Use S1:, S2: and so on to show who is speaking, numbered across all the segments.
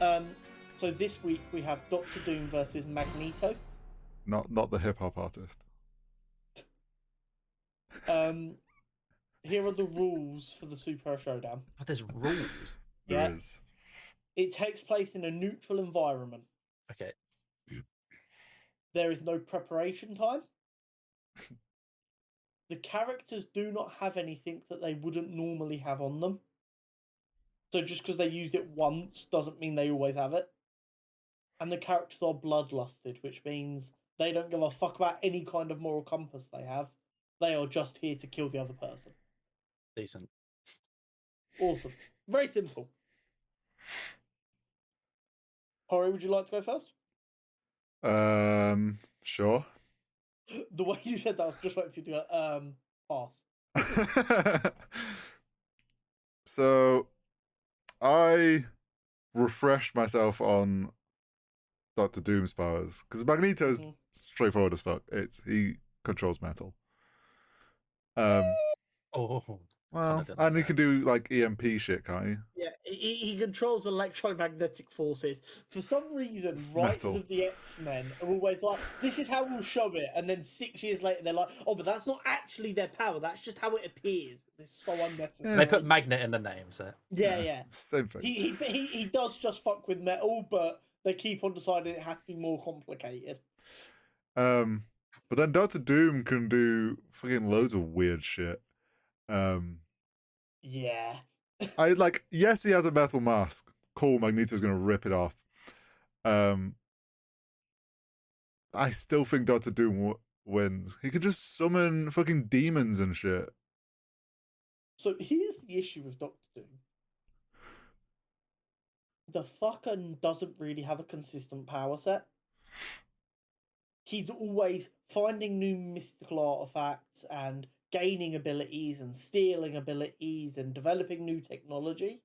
S1: So this week we have Doctor Doom versus Magneto.
S2: Not the hip hop artist.
S1: Here are the rules for the Super Showdown.
S3: But there's rules.
S2: There is.
S1: It takes place in a neutral environment.
S3: Okay.
S1: There is no preparation time. The characters do not have anything that they wouldn't normally have on them. So just because they used it once doesn't mean they always have it. And the characters are bloodlusted, which means they don't give a fuck about any kind of moral compass they have. They are just here to kill the other person.
S3: Decent.
S1: Awesome. Very simple. Corey, would you like to go first?
S2: Sure.
S1: The way you said that, I was just waiting for you to go, pass.
S2: So, I refreshed myself on Doctor Doom's powers because Magneto's straightforward as fuck. He controls metal. Well, and he can do like EMP shit, can't he?
S1: Yeah, he controls electromagnetic forces. For some reason,
S2: It's
S1: writers
S2: metal.
S1: of the X-Men are always like, this is how we'll show it. And then 6 years later, they're like, oh, but that's not actually their power. That's just how it appears. It's so unnecessary.
S3: They put magnet in the name, so.
S1: Yeah.
S2: Same thing.
S1: He does just fuck with metal, but they keep on deciding it has to be more complicated.
S2: But then Doctor Doom can do fucking loads of weird shit.
S1: Yeah.
S2: Yes, he has a metal mask. Cool, Magneto's gonna rip it off. I still think Doctor Doom wins. He could just summon fucking demons and shit.
S1: So here's the issue with Doctor Doom. The fucker doesn't really have a consistent power set. He's always finding new mystical artifacts and gaining abilities and stealing abilities and developing new technology.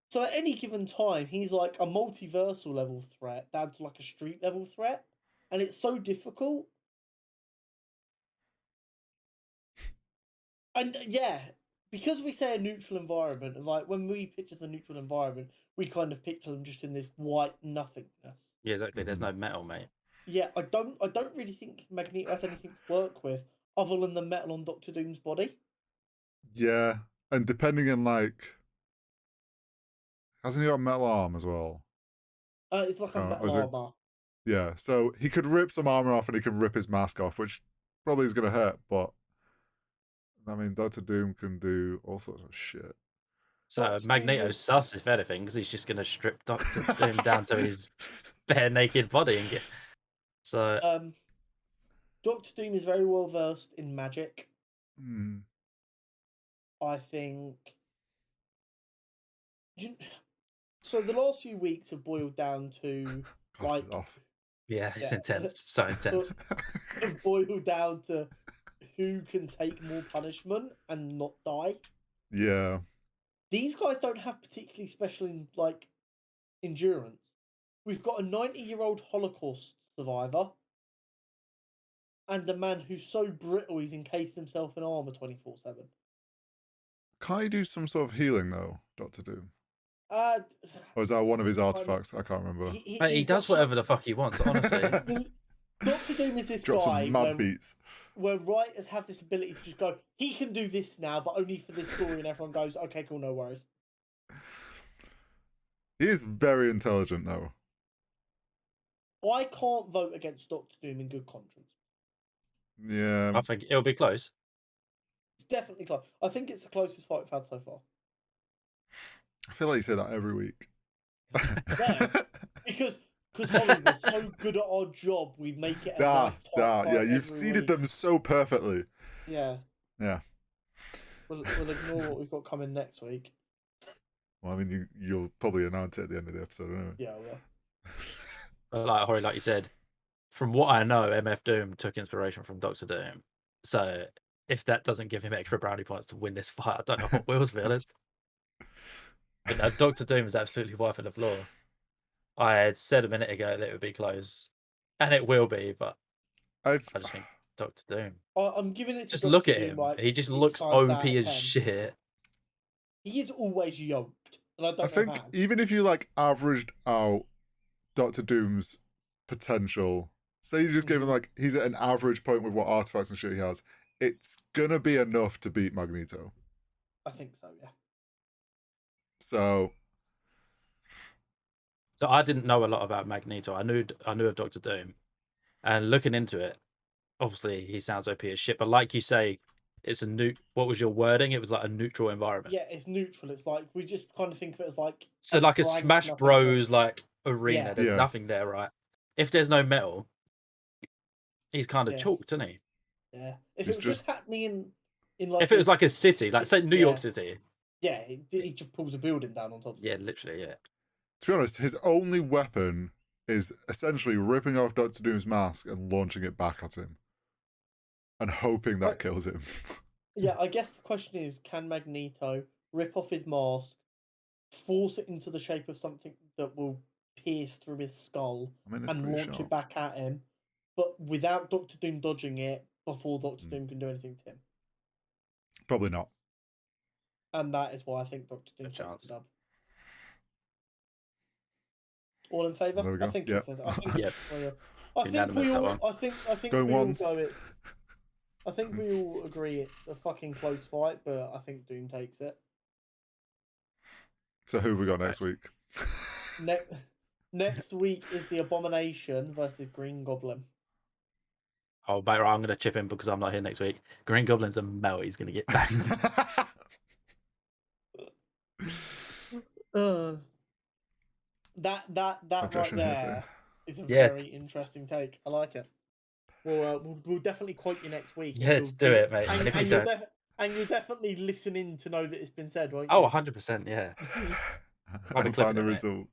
S1: So at any given time, he's like a multiversal level threat down to like a street level threat. And it's so difficult. And yeah, because we say a neutral environment, and like when we picture the neutral environment, we kind of picture them just in this white nothingness.
S3: Yeah, exactly. There's no metal, mate.
S1: Yeah, I don't really think Magneto has anything to work with other than the metal on Doctor Doom's body.
S2: Yeah, and depending on hasn't he got a metal arm as well?
S1: It's like a metal armor.
S2: Yeah, so he could rip some armor off and he can rip his mask off, which probably is gonna hurt, but I mean Doctor Doom can do all sorts of shit.
S3: So Magneto's sus, if anything, because he's just gonna strip Doctor Doom down to his bare naked body and get. So.
S1: Doctor Doom is very well versed in magic.
S2: Hmm.
S1: I think. So the last few weeks have boiled down to like.
S3: Yeah, it's intense. So intense.
S1: Have boiled down to who can take more punishment and not die.
S2: Yeah.
S1: These guys don't have particularly special endurance. We've got a 90-year-old Holocaust survivor and a man who's so brittle he's encased himself in armor 24/7.
S2: Can't he do some sort of healing though, Doctor Doom? Or is that one of his artifacts? I can't remember.
S3: He does whatever the fuck he wants, honestly.
S1: Doctor Doom is this
S2: Drop
S1: guy
S2: some mad beats.
S1: where writers have this ability to just go, he can do this now, but only for this story, and everyone goes, okay, cool, no worries.
S2: He is very intelligent though.
S1: I can't vote against Doctor Doom in good conscience.
S2: Yeah.
S3: I think it'll be close.
S1: It's definitely close. I think it's the closest fight we've had so far.
S2: I feel like you say that every week.
S1: Yeah, because Holly, we're so good at our job, we make it a nice top
S2: yeah, you've seeded them so perfectly.
S1: Yeah.
S2: Yeah.
S1: We'll ignore what we've got coming next week.
S2: Well, I mean, you'll probably announce it at the end of the episode, anyway.
S1: Yeah, I will.
S3: Like Hori, like you said, from what I know, MF Doom took inspiration from Doctor Doom. So if that doesn't give him extra brownie points to win this fight, I don't know what will, to be honest. But no, Doctor Doom is absolutely wiping the floor. I had said a minute ago that it would be close, and it will be, but I just think Doctor Doom.
S1: I'm giving it to
S3: just
S1: Dr.
S3: look at
S1: Doom,
S3: him.
S1: like,
S3: he just looks OP as shit.
S1: He is always yoked. and I don't
S2: I
S1: know
S2: think
S1: how.
S2: even if you like averaged out Doctor Doom's potential, say you just give him like he's at an average point with what artifacts and shit he has, it's gonna be enough to beat Magneto.
S1: I think so, yeah.
S2: So
S3: I didn't know a lot about Magneto. I knew of Doctor Doom, and looking into it, obviously he sounds OP as shit. But like you say, it's a new. What was your wording? It was like a neutral environment.
S1: Yeah, it's neutral. It's like we just kind of think of it as like
S3: So like a
S1: blank
S3: Smash
S1: nothingness.
S3: Bros like arena.
S1: Yeah.
S3: There's
S2: Yeah.
S3: nothing there, right? If there's no metal, he's kind of
S1: Yeah.
S3: chalked, isn't he?
S1: Yeah. If
S2: It's
S1: it was just happening in like
S3: If it was like a city, like say New York City.
S1: Yeah, he just pulls a building down on top of
S3: Yeah,
S1: it.
S3: literally, yeah.
S2: to be honest, his only weapon is essentially ripping off Doctor Doom's mask and launching it back at him. And hoping that kills him.
S1: Yeah, I guess the question is, can Magneto rip off his mask, force it into the shape of something that will pierce through his skull, and launch it back at him, but without Doctor Doom dodging it before Doctor Doom can do anything to him?
S2: Probably not.
S1: And that is why I think Doctor Doom takes the dub. All in favour?
S2: There we go.
S1: I think
S2: yeah.
S1: it's. I think.
S3: Yep.
S1: I think we all. I think
S2: Going
S1: we all
S2: once.
S1: go. It's. I think we all agree it's a fucking close fight, but I think Doom takes it.
S2: So who have we got next week?
S1: Next week is the Abomination versus Green Goblin.
S3: Oh, mate, right, I'm going to chip in because I'm not here next week. Green Goblin's a melt. He's going to get banged.
S1: That right there is a
S3: Yeah.
S1: very interesting take. I like it. We'll definitely quote you next week.
S3: Yeah, let's do it, mate.
S1: And you'll definitely listen in to know that it's been said, won't you?
S3: Oh, 100%, yeah.
S2: And find the result.